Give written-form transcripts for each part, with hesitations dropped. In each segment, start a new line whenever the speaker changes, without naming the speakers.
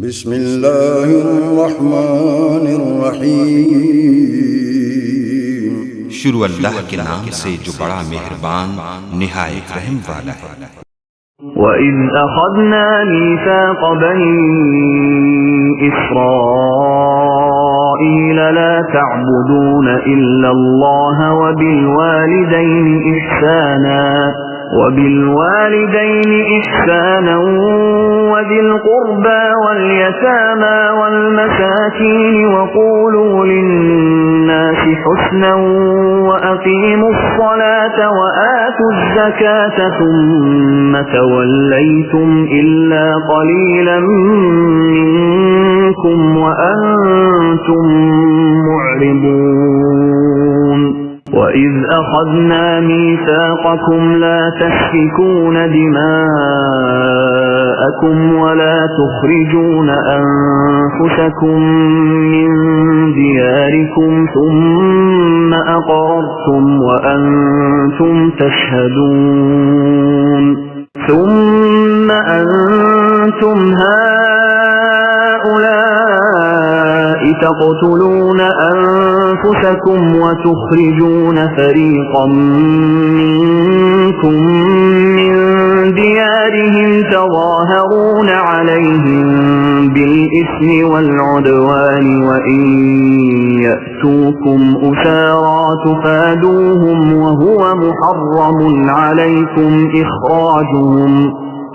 بسم الله الرحمن الرحیم۔
شروع اللہ کے نام سے جو بڑا مہربان نہایت رحم والا ہے۔
وَإِذْ أَخَذْنَا مِيثَاقَ بَنِي إِسْرَائِيلَ لَا تَعْبُدُونَ إِلَّا اللَّهَ وَبِالْوَالِدَيْنِ إِحْسَانًا وَذِي الْقُرْبَى وَالْيَتَامَى وَالْمَسَاكِينِ وَقُولُوا لِلنَّاسِ حُسْنًا وَأَقِيمُوا الصَّلَاةَ وَآتُوا الزَّكَاةَ ثُمَّ تَوَلَّيْتُمْ إِلَّا قَلِيلًا مِّنكُمْ وَأَنتُمْ مُعْرِضُونَ وَإِذْ أَخَذْنَا مِيثَاقَكُمْ لَا تَسْفِكُونَ دِمَاءَكُمْ وَلَا تُخْرِجُونَ أَنفُسَكُمْ مِنْ دِيَارِكُمْ ثُمَّ أَقْرَرْتُمْ وَأَنْتُمْ تَشْهَدُونَ ثُمَّ أَنْتُمْ هَؤُلَاءِ تَقْتُلُونَ أَنفُسَكُمْ وَتُخْرِجُونَ فَرِيقًا مِّنكُم مِّن دِيَارِهِمْ تَظَاهَرُونَ عَلَيْهِم بِالْإِثْمِ وَالْعُدْوَانِ وَإِن يَأْتُوكُمْ أُسَارَىٰ تُفَادُوهُمْ وَهُوَ مُحَرَّمٌ عَلَيْكُمْ إِخْرَاجُهُمْ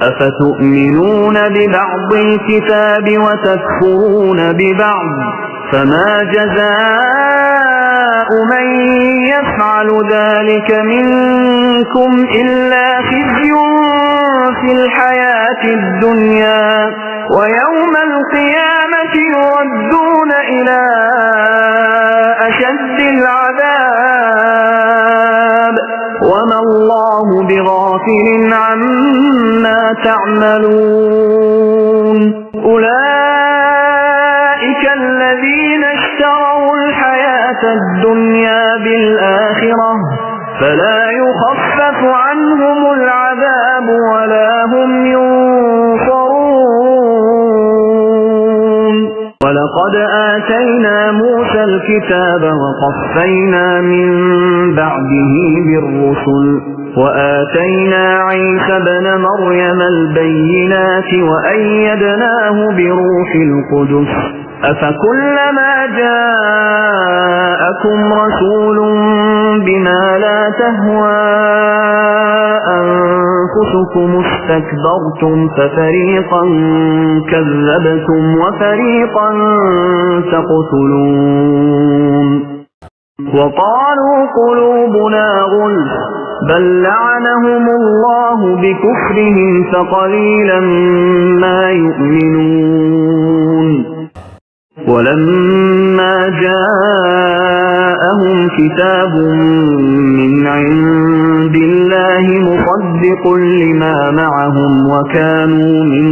أَفَتُؤْمِنُونَ بِبَعْضِ الْكِتَابِ وَتَكْفُرُونَ بِبَعْضٍ فَمَا جَزَاءُ مَن يَفْعَلُ ذَلِكَ مِنكُمْ إِلَّا خِزْيٌ فِي الْحَيَاةِ الدُّنْيَا وَيَوْمَ الْقِيَامَةِ يُرَدُّونَ إِلَى أَشَدِّ الْعَذَابِ وَمَا اللَّهُ بِغَافِلٍ عَمَّا تَعْمَلُونَ أُولَئِكَ الَّذِينَ اشْتَرَوُا الْحَيَاةَ الدُّنْيَا بِالْآخِرَةِ فَلَا يُخَفَّفُ عَنْهُمُ الْعَذَابُ وَلَا هُمْ يُنصَرُونَ وَلَقَدْ آتَيْنَا مُوسَى الْكِتَابَ وَقَفَّيْنَا مِن بَعْدِهِ بِالرُّسُلِ وَآتَيْنَا عِيسَى ابْنَ مَرْيَمَ الْبَيِّنَاتِ وَأَيَّدْنَاهُ بِرُوحِ الْقُدُسِ أَفَكُلَّمَا جَاءَكُمْ رَسُولٌ بِمَا لَا تَهْوَىٰ أَنفُسُكُمُ اسْتَكْبَرْتُمْ فَفَرِيقًا كَذَّبْتُمْ وَفَرِيقًا تَقْتُلُونَ وَقَالُوا قُلُوبُنَا غُلْفٌ بَل لَّعَنَهُمُ اللَّهُ بِكُفْرِهِمْ فَقَلِيلًا مَّا يُؤْمِنُونَ وَلَمَّا جَاءَهُمْ كِتَابٌ مِّنْ عِندِ اللَّهِ مُصَدِّقٌ لِّمَا مَعَهُمْ وَكَانُوا مِن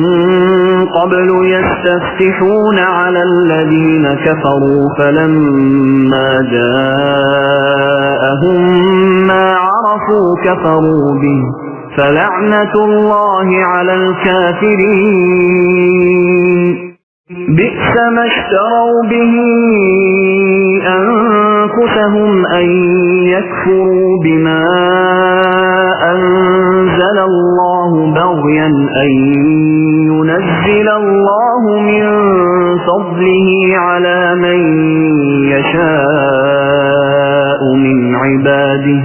قَبْلُ يَسْتَفْتِحُونَ عَلَى الَّذِينَ كَفَرُوا فَلَمَّا جَاءَهُم مَّا عَرَفُوا كَفَرُوا بِهِ فَلَعْنَةُ اللَّهِ عَلَى الْكَافِرِينَ بِئْسَ مَا اشْتَرَوْا بِهِ أَنفُسَهُمْ أَن يَكْفُرُوا بِمَا أَنزَلَ اللَّهُ بَغْيًا أَن يُنَزِّلَ اللَّهُ مِن فَضْلِهِ عَلَى مَن يَشَاءُ مِنْ عِبَادِهِ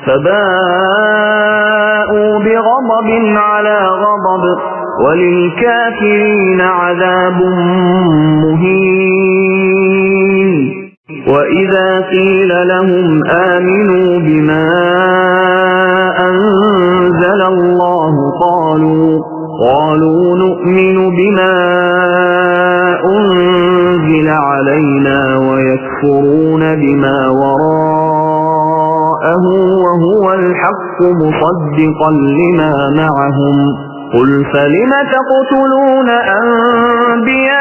فَبَاءُوا بِغَضَبٍ عَلَى غَضَبٍ وَلِلْكَافِرِينَ عَذَابٌ مُهِينٌ وَإِذَا قِيلَ لَهُمْ آمِنُوا بِمَا أَنزَلَ اللَّهُ قَالُوا نُؤْمِنُ بِمَا أُنزِلَ عَلَيْنَا وَيَكْفُرُونَ بِمَا وَرَاءَهُ وَهُوَ الْحَقُّ مُصَدِّقًا لِّمَا مَعَهُمْ قُلْ فَلِمَ تَقْتُلُونَ أَنبِيَاءَ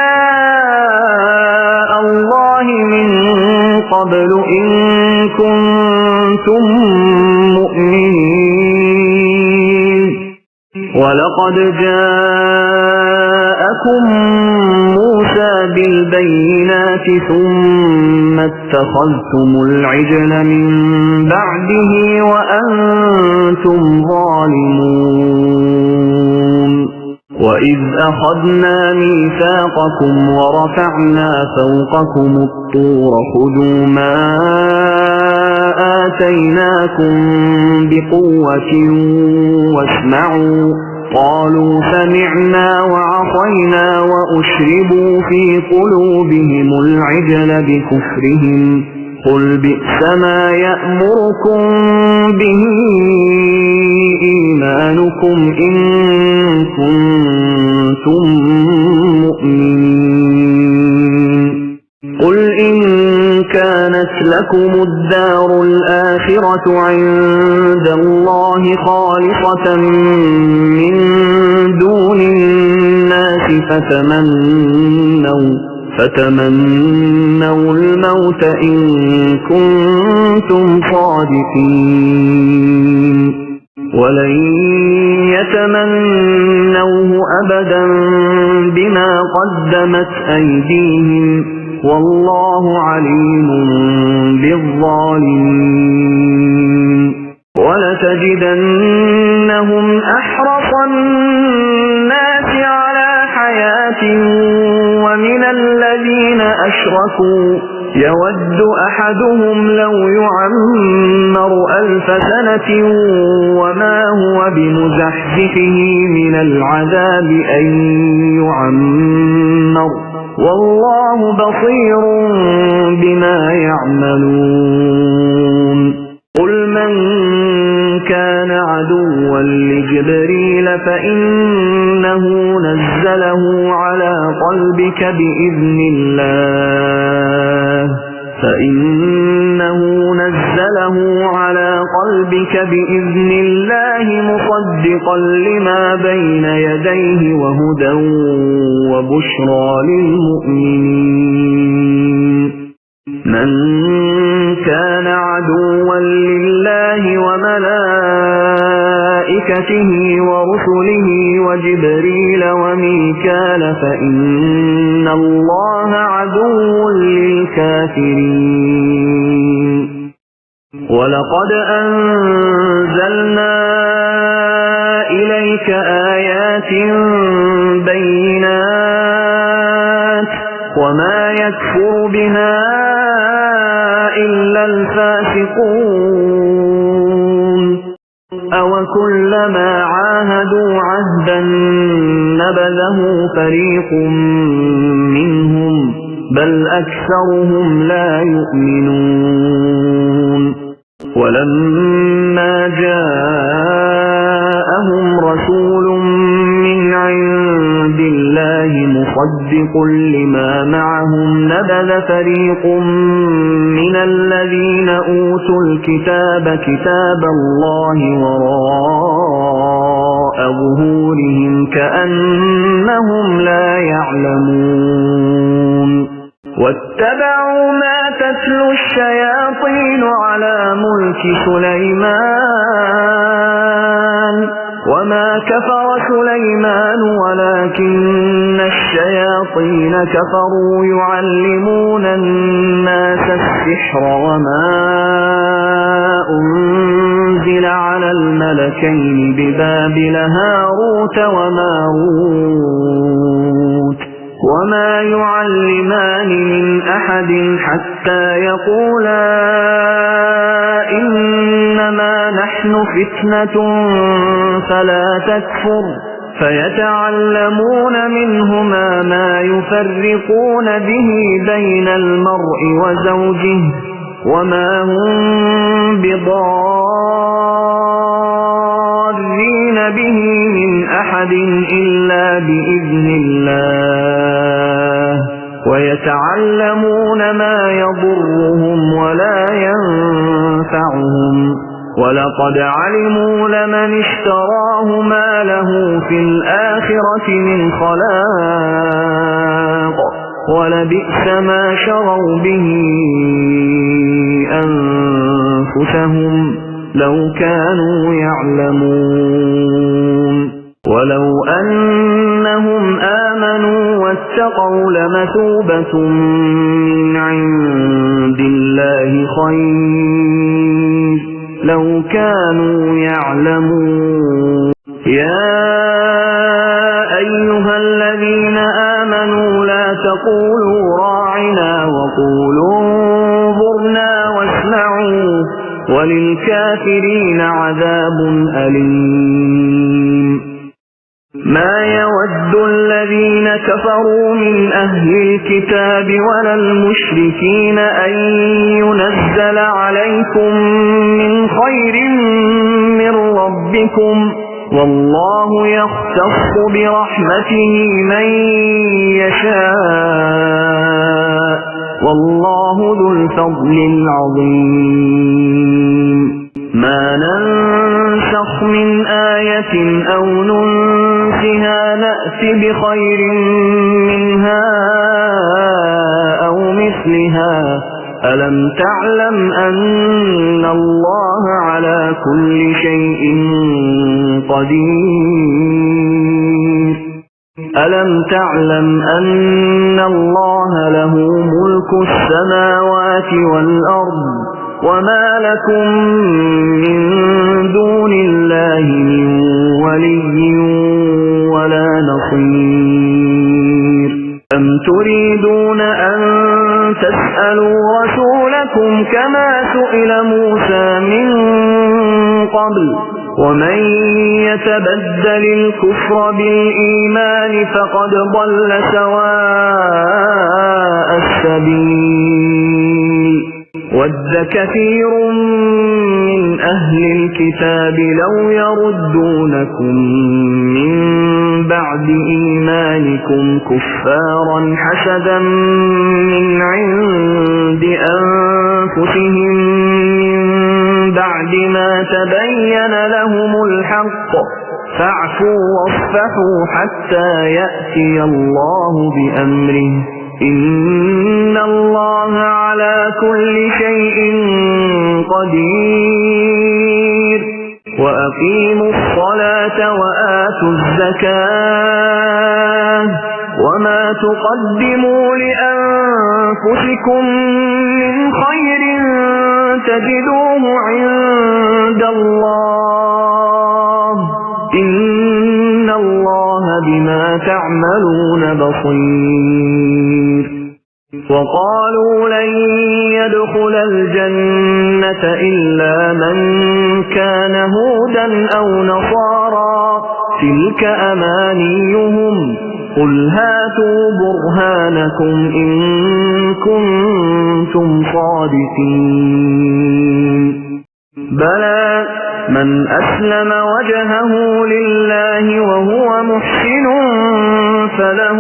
اللَّهِ مِن قَبْلُ إِن كُنتُم مُّؤْمِنِينَ وَلَقَدْ جَاءَكُم مُوسَى بِالْبَيِّنَاتِ ثُمَّ اتَّخَذْتُمُ الْعِجْلَ مِنْ بَعْدِهِ وَأَنْتُمْ ظَالِمُونَ وَإِذْ أَخَذْنَا مِيثَاقَكُمْ وَرَفَعْنَا فَوْقَكُمُ الطُّورَ خُذُوا مَا آتَيْنَاكُمْ بِقُوَّةٍ وَاسْمَعُوا قَالُوا سَمِعْنَا وَعَصَيْنَا وَأُشْرِبُوا فِي قُلُوبِهِمُ الْعِجْلَ بِكُفْرِهِمْ قُلْ بِئْسَ مَا يَأْمُرُكُمْ بِهِ إِيمَانُكُمْ إِن كُنتُم مُّؤْمِنِينَ قُلْ إِن كَانَتْ لَكُمُ الدَّارُ الْآخِرَةُ عِندَ اللَّهِ خَالِصَةً مِّن دُونِ النَّاسِ فتمنوا الموت إن كنتم صادقين ولن يتمنوه أبدا بما قدمت أيديهم والله عليم بالظالمين ولتجدنهم أحرص الناس على حياة ومن الذين أشركوا يود أحدهم لو يعمر 1000 سنة وما هو بمزحزحه من العذاب أن يعمر والله بصير بما يعملون قل من كان عدوا لجبريل فإنه نزله على قلبك بإذن الله مصدقا لما بين يديه وهدى وبشرى للمؤمنين من كان عدوا لله وملائكته ورسله وجبريل وميكال فإن الله عدو للكافرين ولقد أنزلنا إليك آيات بينات وما يكفر بها إلا الفاسقون أوكلما عاهدوا عهدا نبذه فريق منهم بل أكثرهم لا يؤمنون ولما جاءهم رسول من عند الله مصدق لما معهم نبذ فريق من الذين أوتوا الكتاب كتاب الله وراء ظهورهم كأنهم لا يعلمون واتبعوا ما تتلو الشياطين على ملك سليمان وما كفر سليمان ولكن الشياطين كفروا يعلمون الناس السحر وما أنزل على الملكين ببابل هاروت وماروت وما يعلمان من أحد حتى يقولا إنما نحن فتنة فلا تكفر فيتعلمون منهما ما يفرقون به بين المرء وزوجه وما هم بضارين به من أحد إلا بإذن الله ويتعلمون ما يضرهم ولا ينفعهم ولقد علموا لمن اشتراه ما له في الآخرة من خلاق ولبئس ما شروا به أنفسهم لو كانوا يعلمون ولو أنهم آمنوا واتقوا القول مثوبة من عند الله خير لو كانوا يعلمون يا أيها الذين آمنوا لا تقولوا راعنا وقولوا انظرنا واسمعوا وللكافرين عذاب أليم ما يود الذين كفروا من أهل الكتاب ولا المشركين أن ينزل عليكم من خير من ربكم والله يختص برحمته من يشاء والله ذو الفضل العظيم ما ننسخ من آية أو ننسها نأت بخير منها أو مثلها ألم تعلم أن الله على كل شيء قدير ألم تعلم أن الله له ملك السماوات والأرض وما لكم من دون الله من ولي ولا نصير أم تريدون أن تسألوا رسولكم كما سئل موسى من قبل ومن يتبدل الكفر بالإيمان فقد ضل سواء السبيل ود كثير من أهل الكتاب لو يردونكم من بعد إيمانكم كفارا حسدا من عند أنفسهم من بعد ما تبين لهم الحق فاعفوا واصفحوا حتى يأتي الله بأمره إن الله على كل شيء قدير وأقيموا الصلاة وآتوا الزكاة وما تقدموا لأنفسكم من خير تجدوه عند الله إن الله بما تعملون بصير وقالوا لن يدخل الجنة إلا من كان هودا أو نصارى تلك أمانيهم قل هاتوا برهانكم إن كنتم صادقين بلى من أسلم وجهه لله وهو محسن فله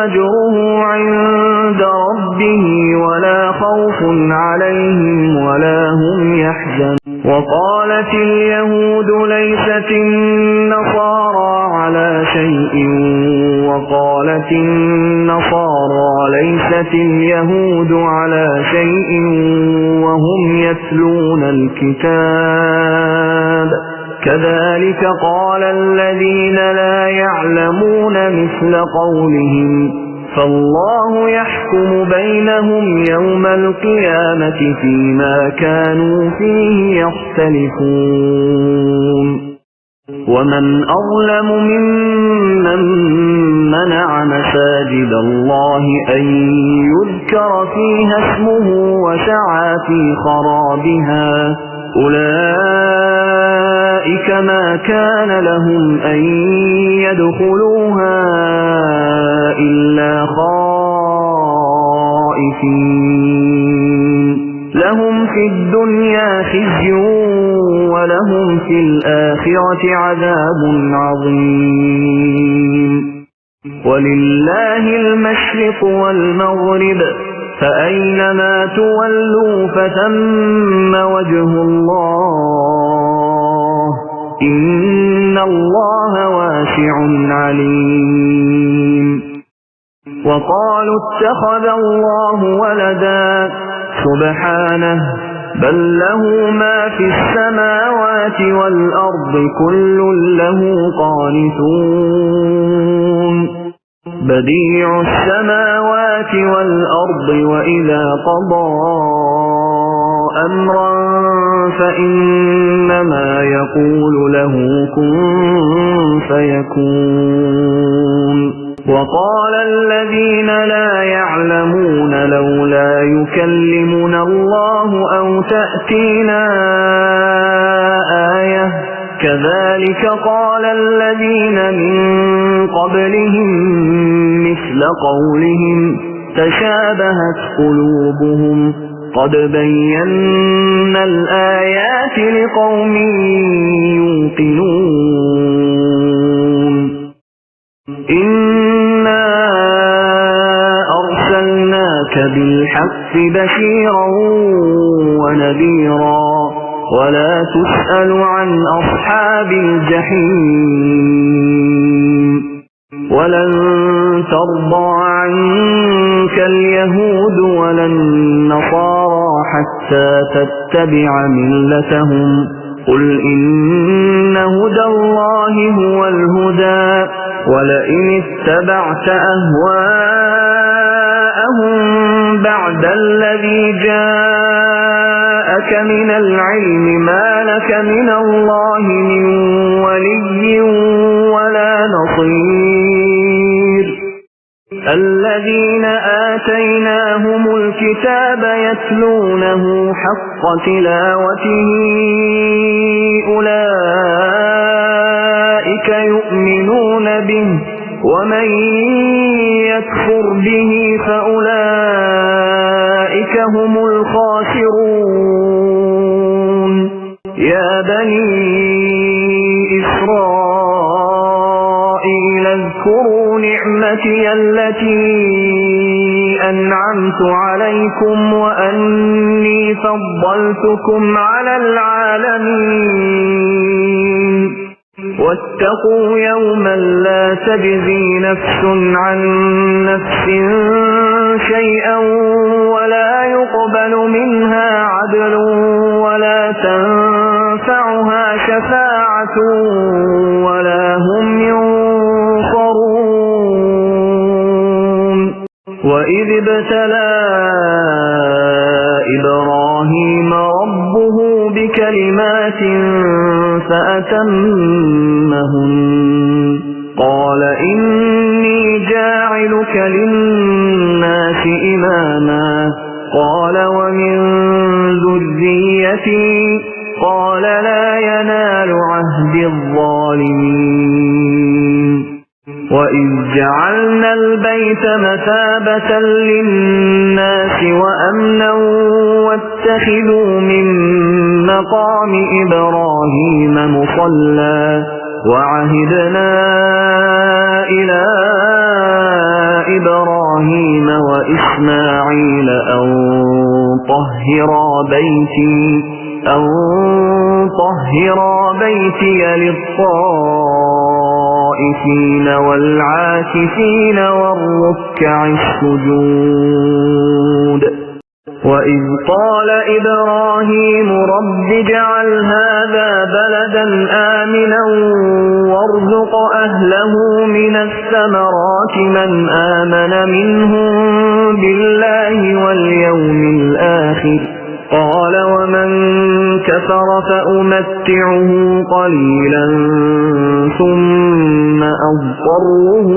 أجره عند ربه ولا خوف عليهم ولا هم يحزنون وقالت اليهود ليست النصارى على شيء وقالت النصارى ليست اليهود على شيء وهم يتلون الكتاب كذلك قال الذين لا يعلمون مثل قولهم فالله يحكم بينهم يوم القيامة فيما كانوا فيه يختلفون ومن أظلم ممن منع مساجد الله أن يذكر فيها اسمه وسعى في خرابها أولئك ما كان لهم أن يدخلوها إلا خائفين لهم في الدنيا خزي ولهم في الآخرة عذاب عظيم ولله المشرق والمغرب فأينما تولوا فثم وجه الله إن الله واسع عليم وقالوا اتخذ الله ولدا سبحانه بل له ما في السماوات والأرض كل له قانتون بديع السماوات والأرض وإذا قضى أمرا فإنما يقول له كن فيكون وقال الذين لا يعلمون لولا يكلمنا الله أو تأتينا آية كذلك قال الذين من قبلهم مثل قولهم تشابهت قلوبهم قد بينا الآيات لقوم يوقنون إنا أرسلناك بالحق بشيرا ونذيرا ولا تسأل عن أصحاب الجحيم ولن ترضى عنك اليهود ولا النصارى حتى تتبع ملتهم قل إن هدى الله هو الهدى ولئن اتبعت أهواءهم بعد الذي جاءك من العلم ما لك من الله من ولي ولا نصير الذين آتيناهم الكتاب يتلونه حق تلاوته أولئك يؤمنون به ومن يكفر به فأولئك هم الخاسرون يا بني إسرائيل اذكروا نعمتي التي أنعمت عليكم وأني فضلتكم على العالمين واتقوا يوما لا تجزي نفس عن نفس شيئا ولا يقبل منها عدل ولا تنفعها شفاعة ولا هم ينصرون وإذ ابتلى إبراهيم ربه بكلمات فأتمهن قال إني جاعلك للناس إماما قال ومن ذريتي قال لا ينال عهد الظالمين وإذ جعلنا البيت مثابة للناس وأمنا واتخذوا من مقام إبراهيم مصلى وعهدنا إلى إبراهيم وإسماعيل أن طهرا بيتي للطائفين والعاكفين والركع السجود وإذ قال إبراهيم رب اجعل هذا بلدا آمنا وارزق أهله من الثمرات من آمن منهم بالله واليوم الآخر قال ومن كفر فأمتعه قليلا ثم أضطره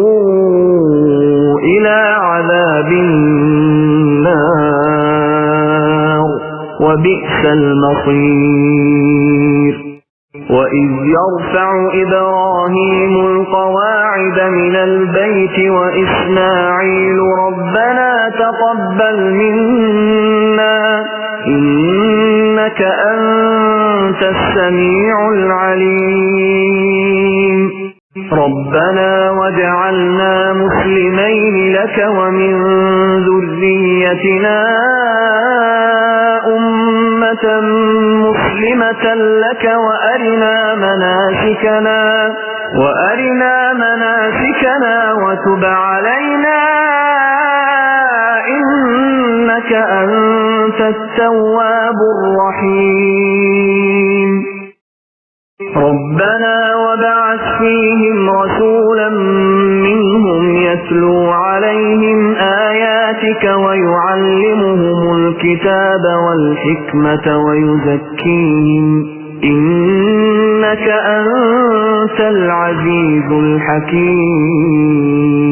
إلى عذاب النار وبئس المصير وإذ يرفع إبراهيم القواعد من البيت وإسماعيل ربنا تقبل منا إنك أنت السميع العليم ربنا وجعلنا مسلمين لك ومن ذريتنا أمة مسلمة لك وأرنا مناسكنا وتب علينا إنك أنت التواب الرحيم ربنا وابعث فيهم رسولا منهم يتلو عليهم آياتك ويعلمهم الكتاب والحكمة ويزكيهم إنك أنت العزيز الحكيم